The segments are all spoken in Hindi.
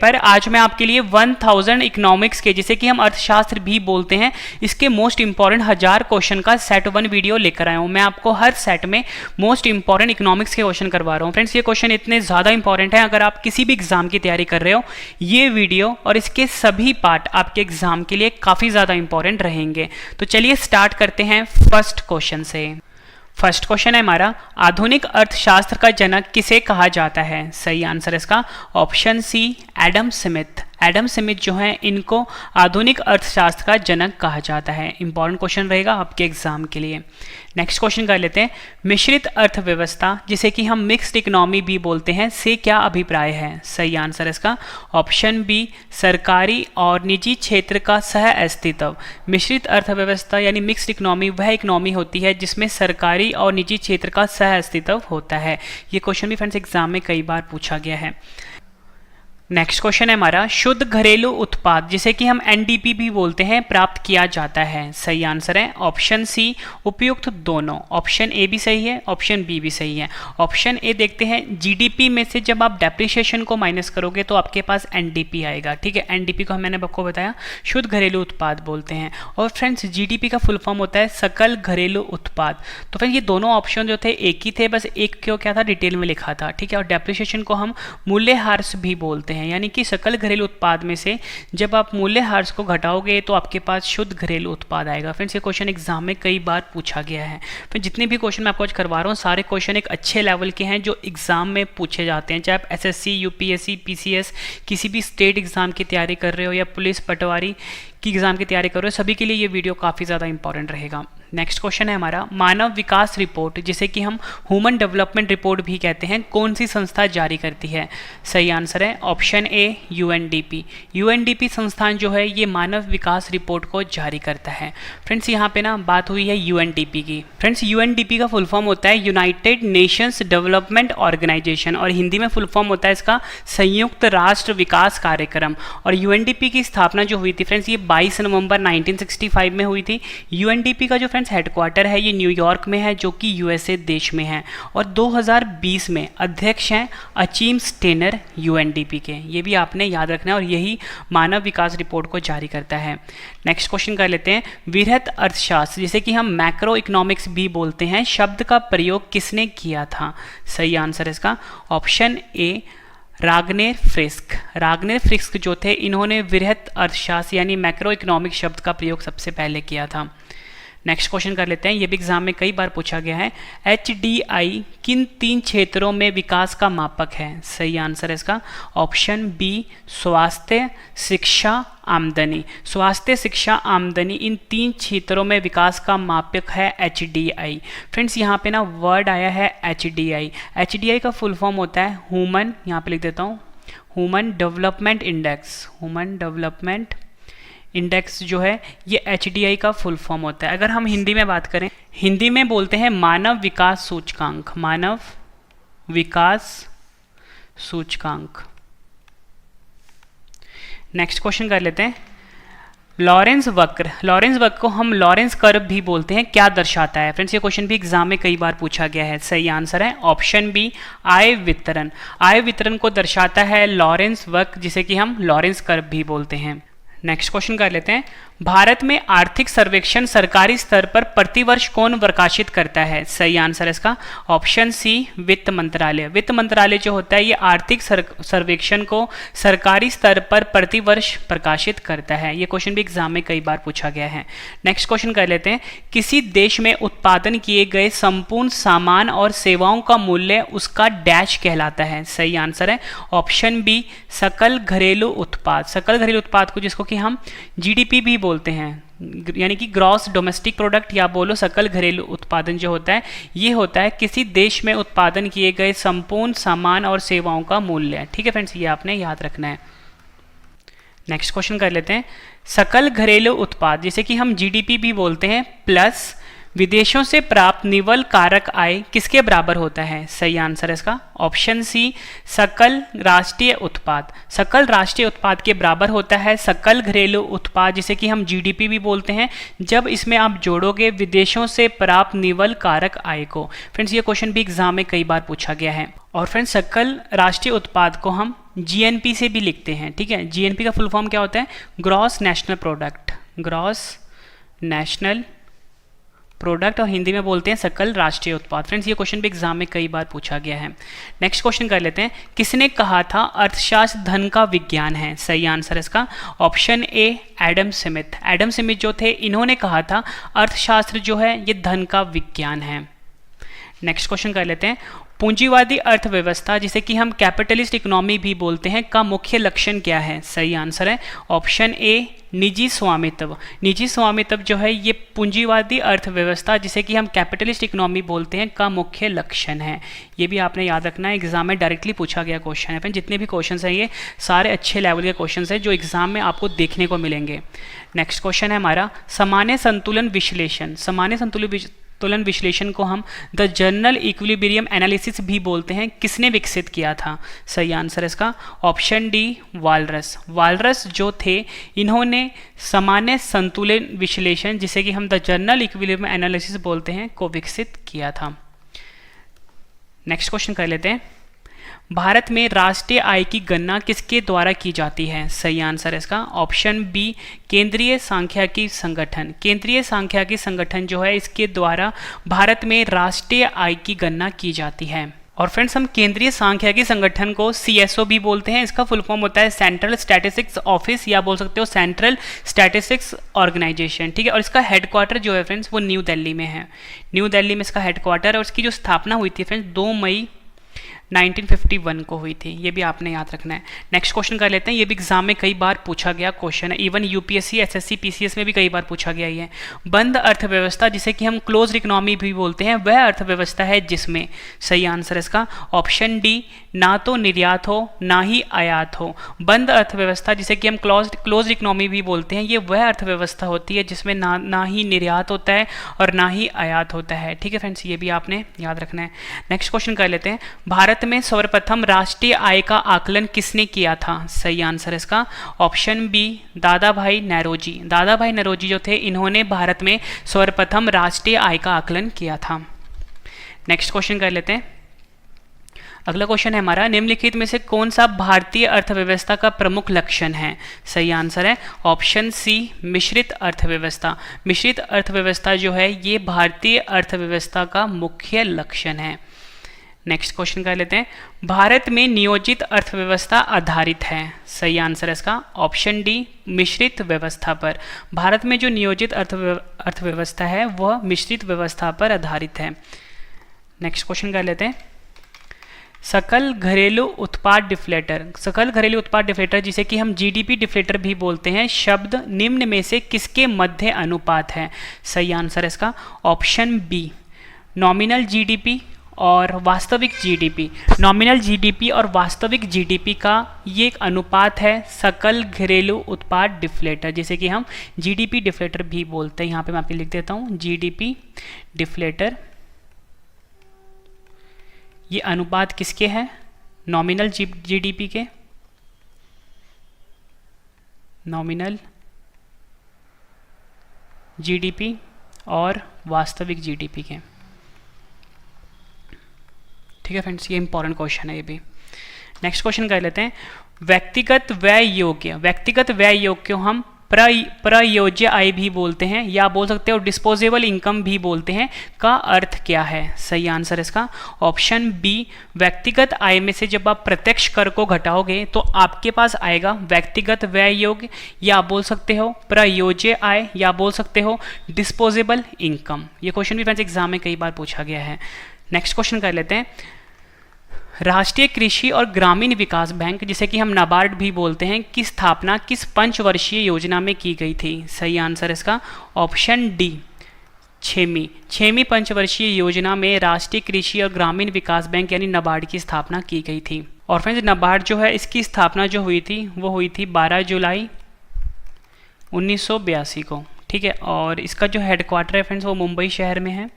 पेपर। आज मैं आपके लिए 1000 इकोनॉमिक्स के, जिसे कि हम अर्थशास्त्र भी बोलते हैं, इसके मोस्ट इंपॉर्टेंट 1000 क्वेश्चन का सेट 1 वीडियो लेकर आया हूं। मैं आपको हर सेट में मोस्ट इंपॉर्टेंट इकोनॉमिक्स के क्वेश्चन करवा रहा हूं। फ्रेंड्स, ये क्वेश्चन इतने ज़्यादा इंपॉर्टेंट हैं, अगर आप किसी भी एग्जाम की तैयारी कर रहे हो, ये वीडियो और इसके सभी पार्ट आपके एग्जाम के लिए काफ़ी ज़्यादा इंपॉर्टेंट रहेंगे। तो चलिए स्टार्ट करते हैं फर्स्ट क्वेश्चन से। फर्स्ट क्वेश्चन है हमारा, आधुनिक अर्थशास्त्र का जनक किसे कहा जाता है? सही आंसर इसका option C, Adam Smith. Adam Smith जो है, इनको आधुनिक अर्थशास्त्र का जनक कहा जाता है। इंपॉर्टेंट क्वेश्चन रहेगा आपके एग्जाम के लिए। नेक्स्ट क्वेश्चन कर लेते हैं, मिश्रित अर्थव्यवस्था, जिसे कि हम मिक्स्ड इकोनॉमी भी बोलते हैं, से क्या अभिप्राय है? सही आंसर इसका ऑप्शन बी, सरकारी और निजी क्षेत्र का सह अस्तित्व। मिश्रित अर्थव्यवस्था यानी मिक्स्ड इकोनॉमी वह इकोनॉमी होती है जिसमें सरकारी और निजी क्षेत्र का सह अस्तित्व होता है। ये क्वेश्चन भी फ्रेंड्स एग्जाम में कई बार पूछा गया है। नेक्स्ट क्वेश्चन है हमारा, शुद्ध घरेलू उत्पाद, जिसे कि हम एनडीपी भी बोलते हैं, प्राप्त किया जाता है। सही आंसर है ऑप्शन सी, उपयुक्त दोनों। ऑप्शन ए भी सही है, ऑप्शन बी भी सही है। ऑप्शन ए देखते हैं, जीडीपी में से जब आप डेप्रिसिएशन को माइनस करोगे तो आपके पास एनडीपी आएगा। ठीक है, एनडीपी को मैंने आपको बताया शुद्ध घरेलू उत्पाद बोलते हैं। और फ्रेंड्स, जीडीपी का फुल फॉर्म होता है सकल घरेलू उत्पाद। तो फ्रेंड्स, ये दोनों ऑप्शन जो थे एक ही थे, बस एक क्यों क्या था डिटेल में लिखा था। ठीक है, और डेप्रिसिएशन को हम मूल्यह्रास भी बोलते हैं, यानी कि सकल घरेलू उत्पाद में से जब आप मूल्यह्रास को घटाओगे तो आपके पास शुद्ध घरेलू उत्पाद आएगा। फ्रेंड्स, ये क्वेश्चन एग्जाम में कई बार पूछा गया है। फिर जितने भी क्वेश्चन मैं आपको आज करवा रहा हूँ, सारे क्वेश्चन एक अच्छे लेवल के हैं जो एग्जाम में पूछे जाते हैं। चाहे आप एसएससी, यूपीएससी, पीसीएस, किसी भी स्टेट एग्जाम की तैयारी कर रहे हो या पुलिस पटवारी की एग्जाम की तैयारी कर रहे हो, सभी के लिए ये वीडियो काफ़ी ज़्यादा इंपॉर्टेंट रहेगा। नेक्स्ट क्वेश्चन है हमारा, मानव विकास रिपोर्ट, जिसे कि हम ह्यूमन डेवलपमेंट रिपोर्ट भी कहते हैं, कौन सी संस्था जारी करती है? सही आंसर है ऑप्शन ए, यूएनडीपी। यूएनडीपी संस्थान जो है, ये मानव विकास रिपोर्ट को जारी करता है। फ्रेंड्स, यहाँ पे ना बात हुई है यूएनडीपी की। फ्रेंड्स, यूएनडीपी का फुल फॉर्म होता है यूनाइटेड नेशंस डेवलपमेंट ऑर्गेनाइजेशन, और हिंदी में फुल फॉर्म होता है इसका संयुक्त राष्ट्र विकास कार्यक्रम। और यूएनडीपी की स्थापना जो हुई थी फ्रेंड्स, ये 22 नवंबर 1965 में हुई थी। यूएनडीपी का जो फ्रेंड्स हेडक्वार्टर है, ये न्यूयॉर्क में है, जो कि यूएसए देश में है। और 2020 में अध्यक्ष हैं अचीम स्टेनर यूएनडीपी के। ये भी आपने याद रखना है, और यही मानव विकास रिपोर्ट को जारी करता है। नेक्स्ट क्वेश्चन कर लेते हैं, वृहत अर्थशास्त्र, जिसे कि हम मैक्रो इकोनॉमिक्स भी बोलते हैं, शब्द का प्रयोग किसने किया था? सही आंसर इसका ऑप्शन ए, रागनेर फ्रिस्क। रागनेर फ्रिस्क जो थे, इन्होंने वृहत अर्थशास्त्र यानी मैक्रो इकोनॉमिक शब्द का प्रयोग सबसे पहले किया था। नेक्स्ट क्वेश्चन कर लेते हैं, ये भी एग्जाम में कई बार पूछा गया है, एचडीआई किन 3 क्षेत्रों में विकास का मापक है? सही आंसर है इसका ऑप्शन बी, स्वास्थ्य, शिक्षा, आमदनी। स्वास्थ्य, शिक्षा, आमदनी, इन 3 क्षेत्रों में विकास का मापक है एचडीआई। फ्रेंड्स, यहाँ पे ना वर्ड आया है एचडीआई। एचडीआई का फुल फॉर्म होता है ह्यूमन, यहाँ पे लिख देता हूँ, human development index. Human development index जो है, ये एचडीआई का फुल फॉर्म होता है। अगर हम हिंदी में बात करें, हिंदी में बोलते हैं मानव विकास सूचकांक। मानव विकास सूचकांक। नेक्स्ट क्वेश्चन कर लेते हैं, लॉरेंस वक्र। लॉरेंस वक्र को हम लॉरेंस कर्व भी बोलते हैं, क्या दर्शाता है? फ्रेंड्स, ये क्वेश्चन भी एग्जाम में कई बार पूछा गया है। सही आंसर है ऑप्शन बी, आय वितरण। आय वितरण को दर्शाता है लॉरेंस वक्र, जिसे कि हम लॉरेंस कर्व भी बोलते हैं। नेक्स्ट क्वेश्चन कर लेते हैं, भारत में आर्थिक सर्वेक्षण सरकारी स्तर पर प्रतिवर्ष कौन प्रकाशित करता है? सही आंसर है इसका ऑप्शन सी, वित्त मंत्रालय। वित्त मंत्रालय जो होता है, ये आर्थिक सर्वेक्षण को सरकारी स्तर पर प्रतिवर्ष प्रकाशित करता है। ये क्वेश्चन भी एग्जाम में कई बार पूछा गया है। नेक्स्ट क्वेश्चन कर लेते हैं, किसी देश में उत्पादन किए गए संपूर्ण सामान और सेवाओं का मूल्य उसका डैश कहलाता है? सही आंसर है ऑप्शन बी, सकल घरेलू उत्पाद। सकल घरेलू उत्पाद को, जिसको कि हम जीडीपी भी बोलते हैं, यानी कि ग्रॉस डोमेस्टिक प्रोडक्ट या बोलो सकल घरेलू उत्पादन जो होता है, ये होता है किसी देश में उत्पादन किए गए संपूर्ण सामान और सेवाओं का मूल्य। ठीक है फ्रेंड्स, ये आपने याद रखना है। नेक्स्ट क्वेश्चन कर लेते हैं, सकल घरेलू उत्पाद, जिसे कि हम जीडीपी भी बोलते हैं, प्लस विदेशों से प्राप्त निवल कारक आय किसके बराबर होता है? सही आंसर है इसका ऑप्शन सी, सकल राष्ट्रीय उत्पाद। सकल राष्ट्रीय उत्पाद के बराबर होता है सकल घरेलू उत्पाद, जिसे कि हम जीडीपी भी बोलते हैं, जब इसमें आप जोड़ोगे विदेशों से प्राप्त निवल कारक आय को। फ्रेंड्स, ये क्वेश्चन भी एग्जाम में कई बार पूछा गया है। और फ्रेंड्स सकल राष्ट्रीय उत्पाद को हम जीएनपी से भी लिखते हैं, ठीक है। जीएनपी का फुल फॉर्म क्या होता है? Gross national product, gross national product, और हिंदी में बोलते हैं सकल राष्ट्रीय उत्पाद। फ्रेंड्स ये क्वेश्चन भी एग्जाम में कई बार पूछा गया है। नेक्स्ट क्वेश्चन कर लेते हैं, किसने कहा था अर्थशास्त्र धन का विज्ञान है? सही आंसर इसका option A Adam Smith. Adam Smith जो थे इन्होंने कहा था अर्थशास्त्र जो है ये धन का विज्ञान है। नेक्स्ट क्वेश्चन कर लेते हैं, पूंजीवादी अर्थव्यवस्था जिसे कि हम कैपिटलिस्ट इकोनॉमी भी बोलते हैं का मुख्य लक्षण क्या है? सही आंसर है ऑप्शन ए निजी स्वामित्व। निजी स्वामित्व जो है ये पूंजीवादी अर्थव्यवस्था जिसे कि हम कैपिटलिस्ट इकोनॉमी बोलते हैं का मुख्य लक्षण है। ये भी आपने याद रखना है, एग्जाम में डायरेक्टली पूछा गया क्वेश्चन है। फ्रेंड जितने भी क्वेश्चन हैं ये सारे अच्छे लेवल के क्वेश्चन हैं जो एग्जाम में आपको देखने को मिलेंगे। नेक्स्ट क्वेश्चन है हमारा सामान्य संतुलन विश्लेषण। सामान्य संतुलन विश्लेषण को हम द जनरल इक्विलिब्रियम एनालिसिस भी बोलते हैं, किसने विकसित किया था? सही आंसर इसका ऑप्शन डी वालरस। वालरस जो थे इन्होंने सामान्य संतुलन विश्लेषण जिसे कि हम द जनरल इक्विलिब्रियम एनालिसिस बोलते हैं को विकसित किया था। नेक्स्ट क्वेश्चन कर लेते हैं, भारत में राष्ट्रीय आय की गणना किसके द्वारा की जाती है? सही आंसर है इसका ऑप्शन बी केंद्रीय सांख्यिकी संगठन। केंद्रीय सांख्यिकी संगठन जो है इसके द्वारा भारत में राष्ट्रीय आय की गणना की जाती है। और फ्रेंड्स हम केंद्रीय सांख्यिकी संगठन को CSO भी बोलते हैं। इसका फुल फॉर्म होता है सेंट्रल स्टैटिस्टिक्स ऑफिस या बोल सकते हो सेंट्रल स्टैटिस्टिक्स ऑर्गेनाइजेशन, ठीक है। और इसका हेडक्वार्टर जो है फ्रेंड्स वो न्यू दिल्ली में है। न्यू दिल्ली में इसका हेडक्वार्टर, और इसकी जो स्थापना हुई थी फ्रेंड्स 2 मई 1951 को हुई थी। ये भी आपने याद रखना है। नेक्स्ट क्वेश्चन कर लेते हैं, ये भी एग्जाम में कई बार पूछा गया क्वेश्चन है, इवन UPSC SSC PCS में भी कई बार पूछा गया ये। बंद अर्थव्यवस्था जिसे कि हम क्लोज्ड इकोनॉमी भी बोलते हैं वह अर्थव्यवस्था है जिसमें, सही आंसर इसका ऑप्शन डी ना तो निर्यात हो ना ही आयात हो। बंद अर्थव्यवस्था जिसे कि हम क्लोज्ड इकोनॉमी भी बोलते हैं ये वह अर्थव्यवस्था होती है जिसमें ना ही निर्यात होता है और ना ही आयात होता है, ठीक है फ्रेंड्स। ये भी आपने याद रखना है। नेक्स्ट क्वेश्चन कर लेते हैं, भारत में सर्वप्रथम राष्ट्रीय आय का आकलन किसने किया था? सही आंसर इसका ऑप्शन बी दादा भाई नौरोजी। दादा भाई नौरोजी जो थे इन्होंने भारत में सर्वप्रथम राष्ट्रीय आय का आकलन किया था। नेक्स्ट क्वेश्चन कर लेते हैं, अगला क्वेश्चन है हमारा, निम्नलिखित में से कौन सा भारतीय अर्थव्यवस्था का प्रमुख लक्षण है? सही आंसर है ऑप्शन सी मिश्रित अर्थव्यवस्था। मिश्रित अर्थव्यवस्था जो है ये भारतीय अर्थव्यवस्था का मुख्य लक्षण है। नेक्स्ट क्वेश्चन कर लेते हैं, भारत में नियोजित अर्थव्यवस्था आधारित है। सही आंसर है इसका ऑप्शन डी मिश्रित व्यवस्था पर। भारत में जो नियोजित अर्थव्यवस्था है वह मिश्रित व्यवस्था पर आधारित है। नेक्स्ट क्वेश्चन कर लेते हैं, सकल घरेलू उत्पाद डिफ्लेटर। सकल घरेलू उत्पाद डिफ्लेटर जिसे कि हम GDP डिफ्लेटर भी बोलते हैं शब्द निम्न में से किसके मध्य अनुपात है? सही आंसर है इसका ऑप्शन बी नॉमिनल GDP और वास्तविक GDP। नॉमिनल GDP और वास्तविक GDP का ये एक अनुपात है सकल घरेलू उत्पाद डिफ्लेटर जिसे कि हम GDP डिफ्लेटर भी बोलते हैं। यहाँ पे मैं आपको लिख देता हूँ GDP डिफ्लेटर। ये अनुपात किसके हैं? नॉमिनल GDP के, नॉमिनल GDP और वास्तविक GDP के, ठीक है फ्रेंड्स। ये इंपॉर्टेंट क्वेश्चन है ये भी। नेक्स्ट क्वेश्चन कर लेते हैं, व्यक्तिगत व्यय योग्य। व्यक्तिगत व्यय योग्य को हम प्रयोज्य आय भी बोलते हैं या बोल सकते हो डिस्पोजेबल इनकम भी बोलते हैं, का अर्थ क्या है? सही आंसर इसका ऑप्शन बी व्यक्तिगत आय में से जब आप प्रत्यक्ष कर को घटाओगे तो आपके पास आएगा व्यक्तिगत व्यय योग्य, या बोल सकते हो प्रयोज्य आय, या बोल सकते हो डिस्पोजेबल इनकम। ये क्वेश्चन भी फ्रेंड्स एग्जाम में कई बार पूछा गया है। नेक्स्ट क्वेश्चन कर लेते हैं, राष्ट्रीय कृषि और ग्रामीण विकास बैंक जिसे कि हम नाबार्ड भी बोलते हैं की स्थापना किस पंचवर्षीय योजना में की गई थी? सही आंसर इसका ऑप्शन डी छठवीं पंचवर्षीय योजना में राष्ट्रीय कृषि और ग्रामीण विकास बैंक यानी नाबार्ड की स्थापना की गई थी। और फ्रेंड्स नाबार्ड जो है इसकी स्थापना जो हुई थी वो हुई थी 12 जुलाई 1982 को, ठीक है। और इसका जो हेडक्वार्टर है फ्रेंड्स वो मुंबई शहर में है।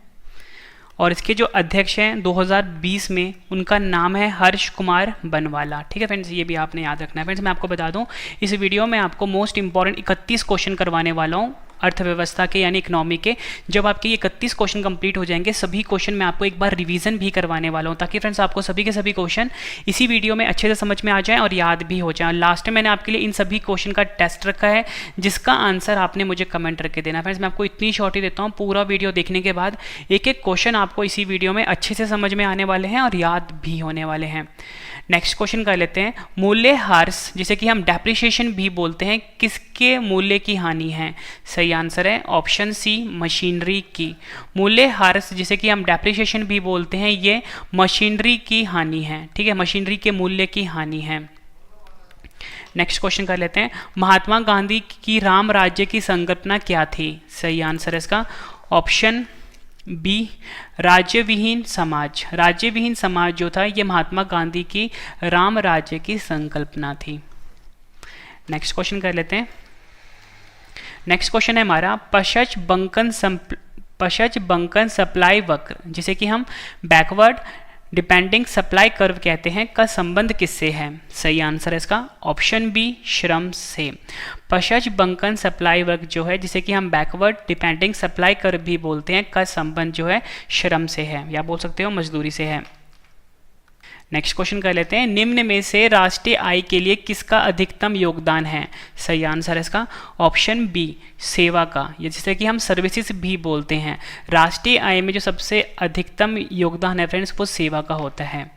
और इसके जो अध्यक्ष हैं 2020 में उनका नाम है हर्ष कुमार बनवाला, ठीक है फ्रेंड्स। ये भी आपने याद रखना है। फ्रेंड्स मैं आपको बता दूं इस वीडियो में आपको मोस्ट इंपॉर्टेंट 31 क्वेश्चन करवाने वाला हूँ अर्थव्यवस्था के यानी इकोनॉमी के। जब आपके 31 क्वेश्चन कंप्लीट हो जाएंगे, सभी क्वेश्चन मैं आपको एक बार रिवीजन भी करवाने वाला हूँ, ताकि फ्रेंड्स आपको सभी के सभी क्वेश्चन इसी वीडियो में अच्छे से समझ में आ जाए और याद भी हो जाए। लास्ट में मैंने आपके लिए इन सभी क्वेश्चन का टेस्ट रखा है, जिसका आंसर आपने मुझे कमेंट करके देना। फ्रेंड्स मैं आपको इतनी शॉर्ट ही देता हूँ, पूरा वीडियो देखने के बाद एक एक क्वेश्चन आपको इसी वीडियो में अच्छे से समझ में आने वाले हैं और याद भी होने वाले हैं। नेक्स्ट क्वेश्चन कर लेते हैं। मूल्यह्रास जिसे कि हम डेप्रिसिएशन भी बोलते हैं, किसके मूल्य की हानि है? सही आंसर है ऑप्शन सी, मशीनरी की। मूल्यह्रास जिसे कि हम डेप्रिसिएशन भी बोलते हैं, ये मशीनरी की हानि है, ठीक है, मशीनरी के मूल्य की हानि है। नेक्स्ट क्वेश्चन कर लेते हैं। महात्मा गांधी की राम राज्य की संकल्पना क्या थी? सही आंसर है इसका ऑप्शन बी, राज्य विहीन समाज। राज्य विहीन समाज जो था, ये महात्मा गांधी की राम राज्य की संकल्पना थी। नेक्स्ट क्वेश्चन कर लेते हैं। नेक्स्ट क्वेश्चन है हमारा पशच बंकन सप्लाई वक्र जिसे कि हम बैकवर्ड डिपेंडिंग सप्लाई कर्व कहते हैं, का संबंध किससे है? सही आंसर है इसका ऑप्शन बी, श्रम से। पशच बंकन सप्लाई वक्र जो है, जिसे कि हम बैकवर्ड डिपेंडिंग सप्लाई कर्व भी बोलते हैं, का संबंध जो है श्रम से है, या बोल सकते हो मजदूरी से है। नेक्स्ट क्वेश्चन कर लेते हैं। निम्न में से राष्ट्रीय आय के लिए किसका अधिकतम योगदान है? सही आंसर है इसका ऑप्शन बी, सेवा का, या जिसे कि हम सर्विसेज भी बोलते हैं। राष्ट्रीय आय में जो सबसे अधिकतम योगदान है फ्रेंड्स, वो सेवा का होता है।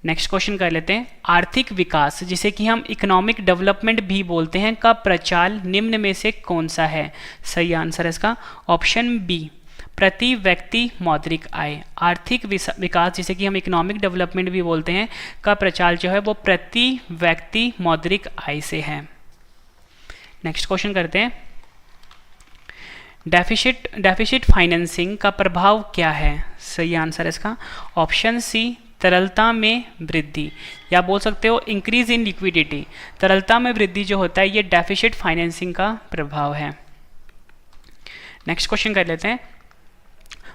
नेक्स्ट क्वेश्चन कर लेते हैं। आर्थिक विकास जिसे कि हम इकोनॉमिक डेवलपमेंट भी बोलते हैं, का प्रचाल निम्न में से कौन सा है? सही आंसर है इसका ऑप्शन बी, प्रति व्यक्ति मौद्रिक आय। आर्थिक विकास जिसे कि हम इकोनॉमिक डेवलपमेंट भी बोलते हैं, का प्रचार जो है वो प्रति व्यक्ति मौद्रिक आय से है। नेक्स्ट क्वेश्चन करते हैं। डेफिसिट फाइनेंसिंग का प्रभाव क्या है? सही आंसर है इसका ऑप्शन सी, तरलता में वृद्धि, या बोल सकते हो इंक्रीज इन लिक्विडिटी। तरलता में वृद्धि जो होता है, ये डेफिसिट फाइनेंसिंग का प्रभाव है। नेक्स्ट क्वेश्चन कर लेते हैं।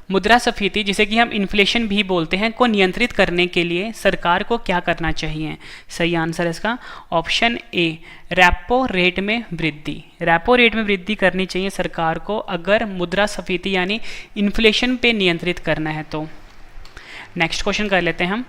मुद्रास्फीति जिसे कि हम इन्फ्लेशन भी बोलते हैं, को नियंत्रित करने के लिए सरकार को क्या करना चाहिए? सही आंसर है इसका ऑप्शन ए, रेपो रेट में वृद्धि। रेपो रेट में वृद्धि करनी चाहिए सरकार को, अगर मुद्रास्फीति यानी इन्फ्लेशन पे नियंत्रित करना है तो। नेक्स्ट क्वेश्चन कर लेते हैं हम।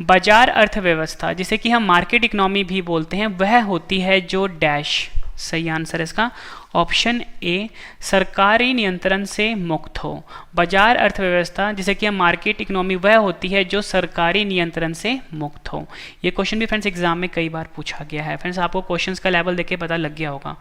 बाजार अर्थव्यवस्था जिसे कि हम मार्केट इकोनॉमी भी बोलते हैं, वह होती है जो डैश। सही आंसर है इसका ऑप्शन ए, सरकारी नियंत्रण से मुक्त हो। बाजार अर्थव्यवस्था जिसे कि हम मार्केट इकोनॉमी, वह होती है जो सरकारी नियंत्रण से मुक्त हो। ये क्वेश्चन भी फ्रेंड्स एग्जाम में कई बार पूछा गया है। फ्रेंड्स आपको क्वेश्चंस का लेवल देख के पता लग गया होगा।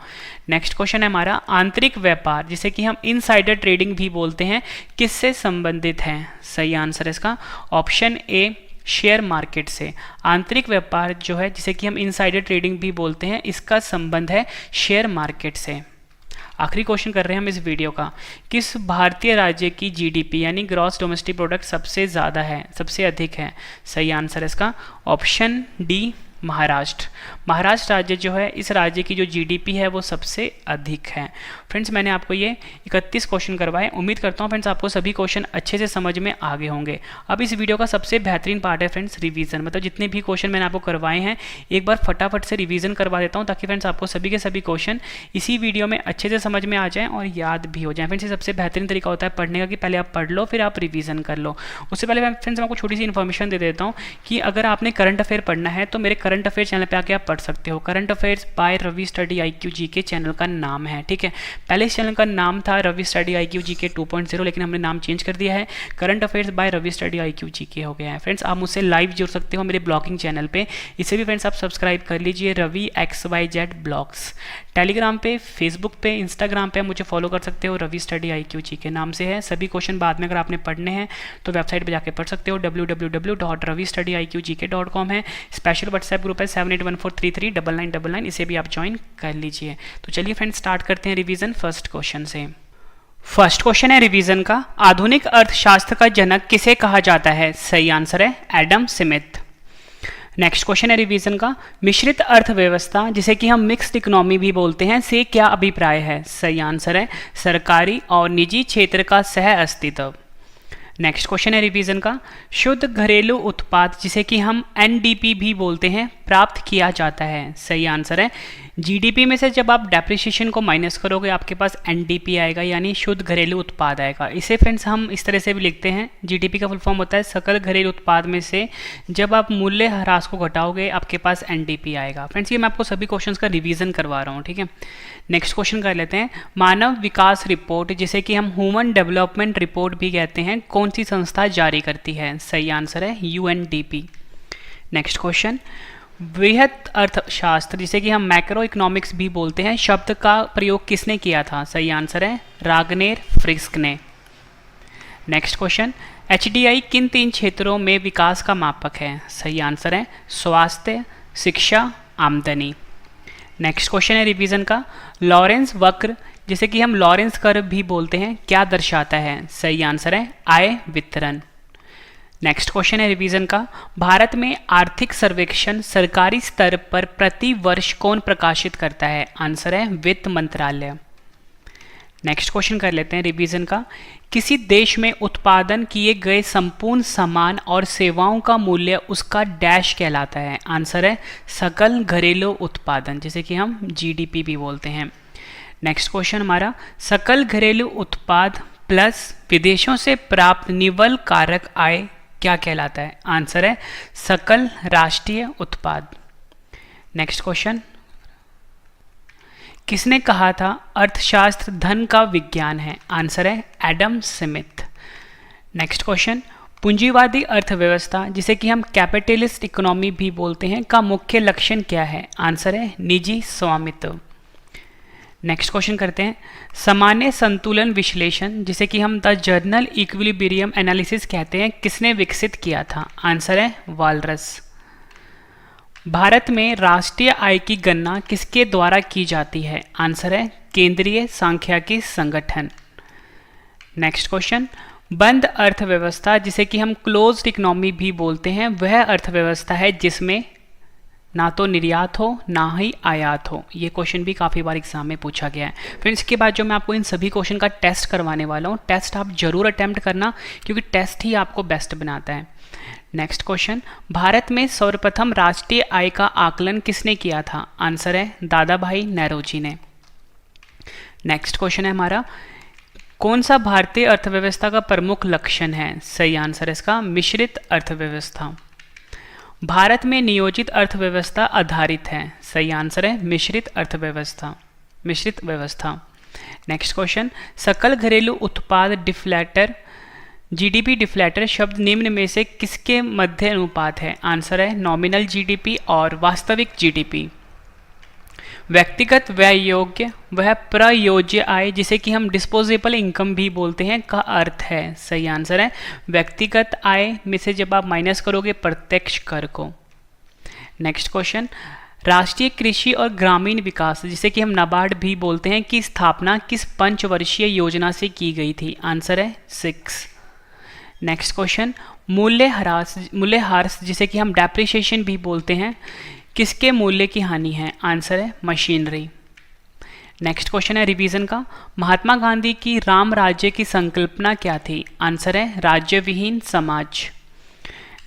नेक्स्ट क्वेश्चन है हमारा। आंतरिक व्यापार जिसे कि हम इनसाइडर ट्रेडिंग भी बोलते हैं, किससे संबंधित है? सही आंसर है इसका ऑप्शन ए, शेयर मार्केट से। आंतरिक व्यापार जो है, जिसे कि हम इनसाइडर ट्रेडिंग भी बोलते हैं, इसका संबंध है शेयर मार्केट से। आखिरी क्वेश्चन कर रहे हैं हम इस वीडियो का। किस भारतीय राज्य की जीडीपी यानी ग्रॉस डोमेस्टिक प्रोडक्ट सबसे ज़्यादा है, सबसे अधिक है? सही आंसर है इसका ऑप्शन डी, महाराष्ट्र। महाराष्ट्र राज्य जो है, इस राज्य की जो जीडीपी है वो सबसे अधिक है। फ्रेंड्स मैंने आपको ये 31 क्वेश्चन करवाए। उम्मीद करता हूँ फ्रेंड्स आपको सभी क्वेश्चन अच्छे से समझ में आ गए होंगे। अब इस वीडियो का सबसे बेहतरीन पार्ट है फ्रेंड्स रिवीजन, मतलब जितने भी क्वेश्चन मैंने आपको करवाए हैं एक बार फटाफट से रिवीजन करवा देता हूँ, ताकि फ्रेंड्स आपको सभी के सभी क्वेश्चन इसी वीडियो में अच्छे से समझ में आ जाएँ और याद भी हो जाए। फ्रेंड्स ये सबसे बेहतरीन तरीका होता है पढ़ने का कि पहले आप पढ़ लो फिर आप रिवीजन कर लो। उससे पहले फ्रेंड्स मैं आपको छोटी सी इन्फॉर्मेशन दे देता हूँ कि अगर आपने करंट अफेयर पढ़ना है तो मेरे करंट अफेयर चैनल पे आके आप पढ़ सकते हो। Current affairs by Ravi study IQ GK channel का नाम है, ठीक है। पहले इस चैनल का नाम था रवि स्टडी IQ GK 2.0, लेकिन हमने नाम चेंज कर दिया है, current affairs by Ravi study IQ GK हो गया है। फ्रेंड्स आप मुझसे लाइव जुड़ सकते हो मेरे ब्लॉगिंग चैनल पे, इसे भी फ्रेंड्स आप सब्सक्राइब कर लीजिए, रवि XYZ ब्लॉग्स। टेलीग्राम पे, फेसबुक पे, इंस्टाग्राम पे मुझे फॉलो कर सकते हो, रवि स्टडी IQ GK नाम से है। सभी क्वेश्चन बाद में अगर आपने पढ़ने हैं तो वेबसाइट पे जाके पढ़ सकते हो, www.ravistudyIQGK.com है। स्पेशल व्हाट्सएप ग्रुप है 7814339999, इसे भी आप ज्वाइन कर लीजिए। तो चलिए फ्रेंड्स स्टार्ट करते हैं रिवीजन फर्स्ट क्वेश्चन से। फर्स्ट क्वेश्चन है रिवीजन का, आधुनिक अर्थशास्त्र का जनक किसे कहा जाता है? सही आंसर है एडम स्मिथ। नेक्स्ट क्वेश्चन है रिवीजन का, मिश्रित अर्थव्यवस्था जिसे कि हम मिक्स्ड इकोनॉमी भी बोलते हैं से क्या अभिप्राय है? सही आंसर है सरकारी और निजी क्षेत्र का सह अस्तित्व। नेक्स्ट क्वेश्चन है रिवीजन का, शुद्ध घरेलू उत्पाद जिसे कि हम एनडीपी भी बोलते हैं प्राप्त किया जाता है। सही आंसर है जीडीपी में से जब आप डेप्रिसिएशन को माइनस करोगे आपके पास एनडीपी आएगा, यानी शुद्ध घरेलू उत्पाद आएगा। इसे फ्रेंड्स हम इस तरह से भी लिखते हैं, जीडीपी का फुल फॉर्म होता है सकल घरेलू उत्पाद में से जब आप मूल्य ह्रास को घटाओगे आपके पास एनडीपी आएगा। फ्रेंड्स ये मैं आपको सभी क्वेश्चंस का रिवीजन करवा रहा हूँ, ठीक है। नेक्स्ट क्वेश्चन कर लेते हैं, मानव विकास रिपोर्ट जिसे कि हम ह्यूमन डेवलपमेंट रिपोर्ट भी कहते हैं कौन सी संस्था जारी करती है। सही आंसर है यूएनडीपी। नेक्स्ट क्वेश्चन, वृहत अर्थशास्त्र जिसे कि हम मैक्रो इकोनॉमिक्स भी बोलते हैं शब्द का प्रयोग किसने किया था। सही आंसर है रागनेर फ्रिस्क ने। नेक्स्ट क्वेश्चन, एचडीआई किन 3 क्षेत्रों में विकास का मापक है। सही आंसर है स्वास्थ्य, शिक्षा, आमदनी। नेक्स्ट क्वेश्चन है रिवीजन का, लॉरेंस वक्र जिसे कि हम लॉरेंस कर्व भी बोलते हैं क्या दर्शाता है। सही आंसर है आय वितरण। नेक्स्ट क्वेश्चन है रिवीजन का, भारत में आर्थिक सर्वेक्षण सरकारी स्तर पर प्रति वर्ष कौन प्रकाशित करता है। आंसर है वित्त मंत्रालय। नेक्स्ट क्वेश्चन कर लेते हैं रिवीजन का, किसी देश में उत्पादन किए गए संपूर्ण सामान और सेवाओं का मूल्य उसका डैश कहलाता है। आंसर है सकल घरेलू उत्पादन जिसे कि हम जीडीपी भी बोलते हैं। नेक्स्ट क्वेश्चन हमारा, सकल घरेलू उत्पाद प्लस विदेशों से प्राप्त निवल कारक आय क्या कहलाता है। आंसर है सकल राष्ट्रीय उत्पाद। नेक्स्ट क्वेश्चन, किसने कहा था अर्थशास्त्र धन का विज्ञान है। आंसर है एडम स्मिथ। नेक्स्ट क्वेश्चन, पूंजीवादी अर्थव्यवस्था जिसे कि हम कैपिटलिस्ट इकोनॉमी भी बोलते हैं का मुख्य लक्षण क्या है। आंसर है निजी स्वामित्व। नेक्स्ट क्वेश्चन करते हैं, सामान्य संतुलन विश्लेषण जिसे कि हम द जर्नल इक्विलिब्रियम एनालिसिस कहते हैं किसने विकसित किया था। आंसर है वालरस। भारत में राष्ट्रीय आय की गणना किसके द्वारा की जाती है। आंसर है केंद्रीय सांख्यिकी संगठन। नेक्स्ट क्वेश्चन, बंद अर्थव्यवस्था जिसे कि हम क्लोज्ड इकोनॉमी भी बोलते हैं वह अर्थव्यवस्था है जिसमें ना तो निर्यात हो ना ही आयात हो। ये क्वेश्चन भी काफ़ी बार एग्जाम में पूछा गया है। फ्रेंड्स इसके बाद जो मैं आपको इन सभी क्वेश्चन का टेस्ट करवाने वाला हूँ, टेस्ट आप जरूर अटेम्प्ट करना क्योंकि टेस्ट ही आपको बेस्ट बनाता है। नेक्स्ट क्वेश्चन, भारत में सर्वप्रथम राष्ट्रीय आय का आकलन किसने किया था। आंसर है दादा भाई नौरोजी ने। नेक्स्ट क्वेश्चन है हमारा, कौन सा भारतीय अर्थव्यवस्था का प्रमुख लक्षण है। सही आंसर है इसका मिश्रित अर्थव्यवस्था। भारत में नियोजित अर्थव्यवस्था आधारित है। सही आंसर है मिश्रित अर्थव्यवस्था, मिश्रित व्यवस्था। नेक्स्ट क्वेश्चन, सकल घरेलू उत्पाद डिफ्लेटर जीडीपी डिफ्लेटर शब्द निम्न में से किसके मध्य अनुपात है। आंसर है नॉमिनल जीडीपी और वास्तविक जीडीपी। व्यक्तिगत व्यय योग्य वह प्रयोज्य आय जिसे कि हम डिस्पोजेबल इनकम भी बोलते हैं का अर्थ है। सही आंसर है व्यक्तिगत आय में से जब आप माइनस करोगे प्रत्यक्ष कर को। नेक्स्ट क्वेश्चन, राष्ट्रीय कृषि और ग्रामीण विकास जिसे कि हम नाबार्ड भी बोलते हैं की स्थापना किस पंचवर्षीय योजना से की गई थी। आंसर है 6। नेक्स्ट क्वेश्चन, मूल्यह्रास जिसे कि हम डेप्रिसिएशन भी बोलते हैं किसके मूल्य की हानि है। आंसर है मशीनरी। नेक्स्ट क्वेश्चन है रिवीजन का, महात्मा गांधी की राम राज्य की संकल्पना क्या थी। आंसर है राज्य विहीन समाज।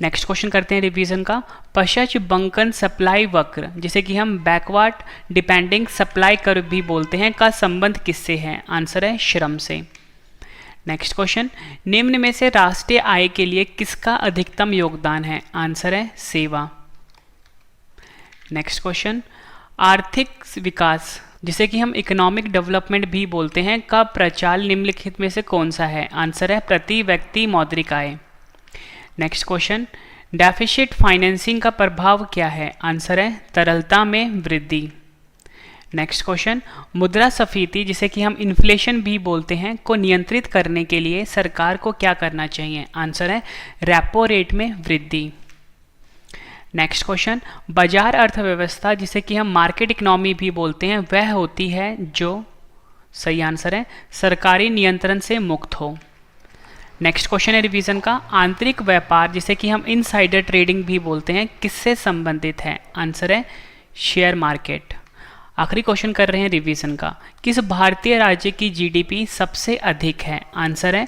नेक्स्ट क्वेश्चन करते हैं रिवीजन का, पश्च बंकन सप्लाई वक्र जिसे कि हम बैकवर्ड डिपेंडिंग सप्लाई कर्व भी बोलते हैं का संबंध किससे है। आंसर है श्रम से। नेक्स्ट क्वेश्चन, निम्न में से राष्ट्रीय आय के लिए किसका अधिकतम योगदान है। आंसर है सेवा। नेक्स्ट क्वेश्चन, आर्थिक विकास जिसे कि हम इकोनॉमिक डेवलपमेंट भी बोलते हैं का प्रचाल निम्नलिखित में से कौन सा है। आंसर है प्रति व्यक्ति मौद्रिक आय। नेक्स्ट क्वेश्चन, डेफिसिट फाइनेंसिंग का प्रभाव क्या है। आंसर है तरलता में वृद्धि। नेक्स्ट क्वेश्चन, मुद्रास्फीति जिसे कि हम इन्फ्लेशन भी बोलते हैं को नियंत्रित करने के लिए सरकार को क्या करना चाहिए। आंसर है रेपो रेट में वृद्धि। नेक्स्ट क्वेश्चन, बाजार अर्थव्यवस्था जिसे कि हम मार्केट इकोनॉमी भी बोलते हैं वह होती है जो, सही आंसर है सरकारी नियंत्रण से मुक्त हो। नेक्स्ट क्वेश्चन है रिवीजन का, आंतरिक व्यापार जिसे कि हम इनसाइडर ट्रेडिंग भी बोलते हैं किससे संबंधित है। आंसर है शेयर मार्केट। आखिरी क्वेश्चन कर रहे हैं रिवीजन का, किस भारतीय राज्य की जीडीपी सबसे अधिक है। आंसर है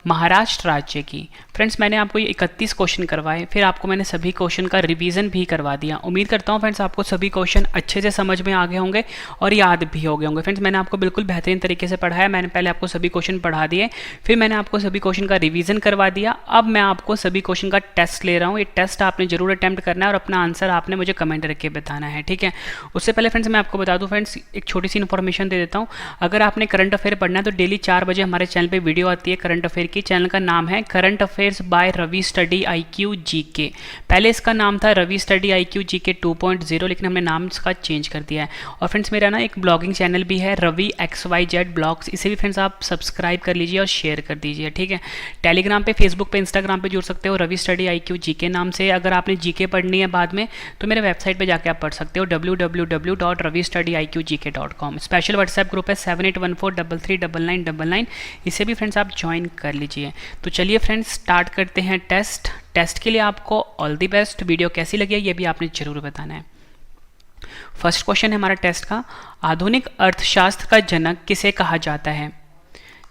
महाराष्ट्र राज्य की। फ्रेंड्स मैंने आपको ये 31 क्वेश्चन करवाए, फिर आपको मैंने सभी क्वेश्चन का रिवीजन भी करवा दिया। उम्मीद करता हूँ फ्रेंड्स आपको सभी क्वेश्चन अच्छे से समझ में आ गए होंगे और याद भी हो गए होंगे। फ्रेंड्स मैंने आपको बिल्कुल बेहतरीन तरीके से पढ़ाया। मैंने पहले आपको सभी क्वेश्चन पढ़ा दिए, फिर मैंने आपको सभी क्वेश्चन का रिवीजन करवा दिया। अब मैं आपको सभी क्वेश्चन का टेस्ट ले रहा हूँ। ये टेस्ट आपने जरूर अटेम्प्ट करना है और अपना आंसर आपने मुझे कमेंट करके बताना है, ठीक है। उससे पहले फ्रेंड्स मैं आपको बता दूं फ्रेंड्स, एक छोटी सी इन्फॉर्मेशन दे देता हूँ। अगर आपने करंट अफेयर पढ़ना है तो डेली 4 बजे हमारे चैनल पे वीडियो आती है करंट अफेयर की। चैनल का नाम है current affairs by Ravi study IQ GK। पहले इसका नाम था रवि स्टडी IQ GK 2.0, लेकिन हमने नाम इसका चेंज कर दिया है। और फ्रेंड्स मेरा ना एक ब्लॉगिंग चैनल भी है रवि XYZ ब्लॉग्स, इसे भी फ्रेंड्स आप सब्सक्राइब कर लीजिए और शेयर कर दीजिए, ठीक है। टेलीग्राम पे, फेसबुक पे, इंस्टाग्राम पे जुड़ सकते हो रवि स्टडी IQ GK नाम से। अगर आपने GK पढ़नी है बाद में तो मेरे वेबसाइट पे जाके आप पढ़ सकते हो www.ravistudyIQGK.com। स्पेशल व्हाट्सएप ग्रुप है 7814339999, इसे भी फ्रेंड्स आप ज्वाइन कर लीजिए। तो चलिए फ्रेंड्स स्टार्ट करते हैं टेस्ट के लिए आपको ऑल दी बेस्ट। वीडियो कैसी लगी है ये भी आपने जरूर बताना है। फर्स्ट क्वेश्चन है हमारा टेस्ट का, आधुनिक अर्थशास्त्र का जनक किसे कहा जाता है?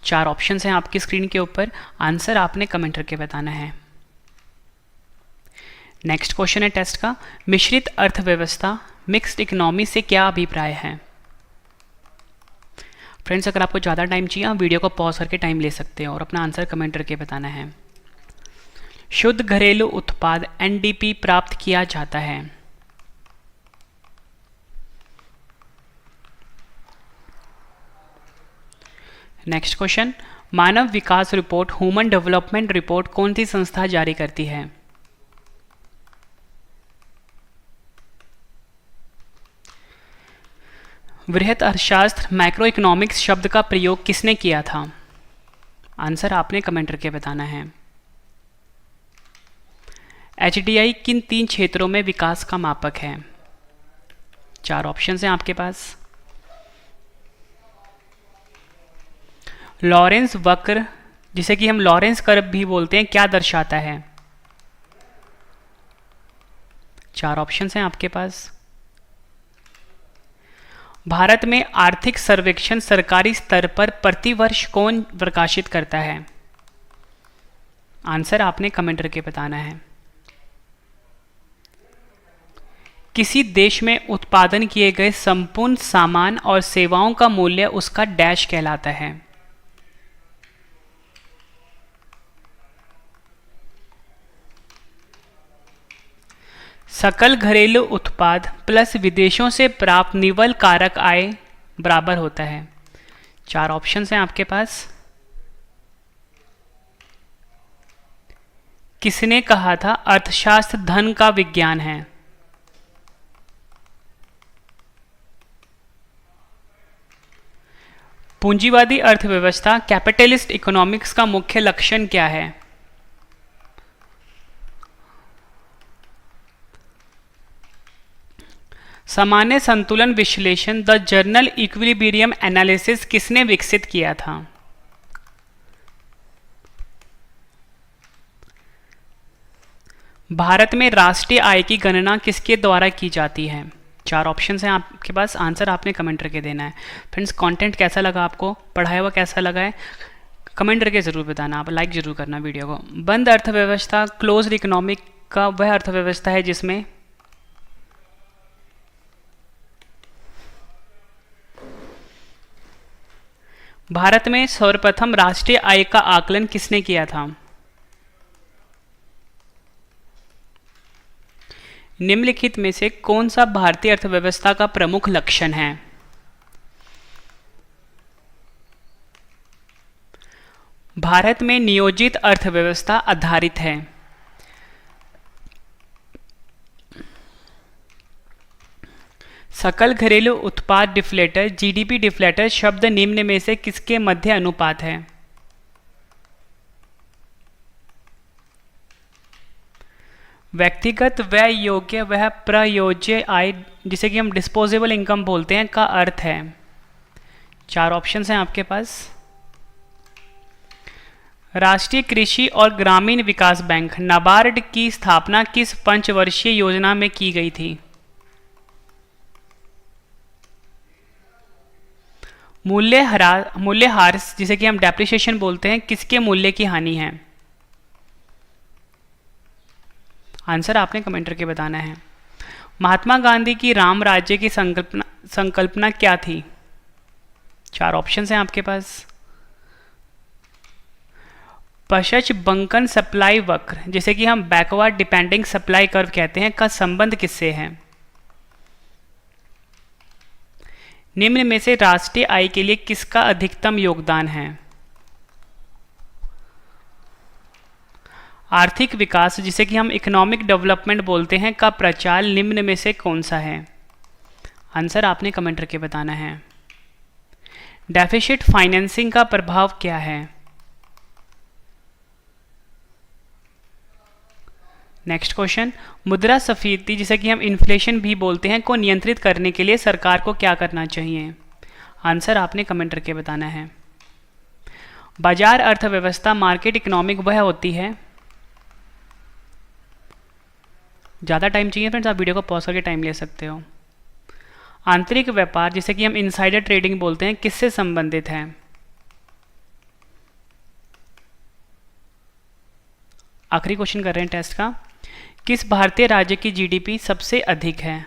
4 ऑप्शन हैं आपकी स्क्रीन के ऊपर, आंसर आपने कमेंट करके बताना है। नेक्स्ट क्वेश्चन है टेस्ट का, मिश्रित अर्थव्यवस्था मिक्स्ड इकोनॉमी से क्या अभिप्राय है? फ्रेंड्स अगर आपको ज़्यादा टाइम चाहिए आप वीडियो को पॉज करके टाइम ले सकते हो और अपना आंसर कमेंट करके बताना है। शुद्ध घरेलू उत्पाद NDP प्राप्त किया जाता है। नेक्स्ट क्वेश्चन, मानव विकास रिपोर्ट ह्यूमन डेवलपमेंट रिपोर्ट कौन सी संस्था जारी करती है? वृहत अर्थशास्त्र मैक्रो इकोनॉमिक्स शब्द का प्रयोग किसने किया था? आंसर आपने कमेंट करके बताना है। HDI किन 3 क्षेत्रों में विकास का मापक है? 4 ऑप्शन हैं आपके पास। लॉरेंस वक्र, जिसे कि हम लॉरेंस कर्व भी बोलते हैं, क्या दर्शाता है? 4 ऑप्शन हैं आपके पास। भारत में आर्थिक सर्वेक्षण सरकारी स्तर पर प्रतिवर्ष कौन प्रकाशित करता है? आंसर आपने कमेंट करके बताना है। किसी देश में उत्पादन किए गए संपूर्ण सामान और सेवाओं का मूल्य उसका डैश कहलाता है? सकल घरेलू उत्पाद प्लस विदेशों से प्राप्त निवल कारक आय बराबर होता है। 4 ऑप्शंस हैं आपके पास। किसने कहा था अर्थशास्त्र धन का विज्ञान है? पूंजीवादी अर्थव्यवस्था कैपिटलिस्ट इकोनॉमिक्स का मुख्य लक्षण क्या है? सामान्य संतुलन विश्लेषण द जर्नल इक्विलिब्रियम एनालिसिस किसने विकसित किया था? भारत में राष्ट्रीय आय की गणना किसके द्वारा की जाती है? 4 ऑप्शन हैं आपके पास, आंसर आपने कमेंट करके देना है। फ्रेंड्स कंटेंट कैसा लगा आपको, पढ़ाया हुआ कैसा लगा है, कमेंट करके ज़रूर बताना। आप लाइक ज़रूर करना वीडियो को। बंद अर्थव्यवस्था क्लोज्ड इकोनॉमिक का वह अर्थव्यवस्था है जिसमें भारत में सर्वप्रथम राष्ट्रीय आय का आकलन किसने किया था? निम्नलिखित में से कौन सा भारतीय अर्थव्यवस्था का प्रमुख लक्षण है? भारत में नियोजित अर्थव्यवस्था आधारित है। सकल घरेलू उत्पाद डिफ्लेटर GDP डिफ्लेटर शब्द निम्न में से किसके मध्य अनुपात है? व्यक्तिगत व्यय योग्य वह प्रयोज्य आय, जिसे कि हम डिस्पोजेबल इनकम बोलते हैं, का अर्थ है। 4 ऑप्शंस हैं आपके पास। राष्ट्रीय कृषि और ग्रामीण विकास बैंक नाबार्ड की स्थापना किस पंचवर्षीय योजना में की गई थी? मूल्यह्रास जिसे कि हम डेप्रिसिएशन बोलते हैं, किसके मूल्य की हानि है? आंसर आपने कमेंट करके बताना है। महात्मा गांधी की राम राज्य की संकल्पना क्या थी? 4 ऑप्शंस हैं आपके पास। पश्च बंकन सप्लाई वक्र जिसे कि हम बैकवर्ड डिपेंडिंग सप्लाई कर्व कहते हैं का संबंध किससे है? निम्न में से राष्ट्रीय आय के लिए किसका अधिकतम योगदान है? आर्थिक विकास जिसे कि हम इकोनॉमिक डेवलपमेंट बोलते हैं का प्रचार निम्न में से कौन सा है? आंसर आपने कमेंट करके बताना है। डेफिसिट फाइनेंसिंग का प्रभाव क्या है? नेक्स्ट क्वेश्चन, मुद्रास्फीति जिसे कि हम इन्फ्लेशन भी बोलते हैं को नियंत्रित करने के लिए सरकार को क्या करना चाहिए? आंसर आपने कमेंट करके बताना है। बाजार अर्थव्यवस्था मार्केट इकोनॉमिक वह होती है। ज़्यादा टाइम चाहिए फ्रेंड्स, आप वीडियो को पॉज करके टाइम ले सकते हो। आंतरिक व्यापार जिसे कि हम इनसाइडर ट्रेडिंग बोलते हैं किससे संबंधित है? आखिरी क्वेश्चन कर रहे हैं टेस्ट का। किस भारतीय राज्य की जीडीपी सबसे अधिक है?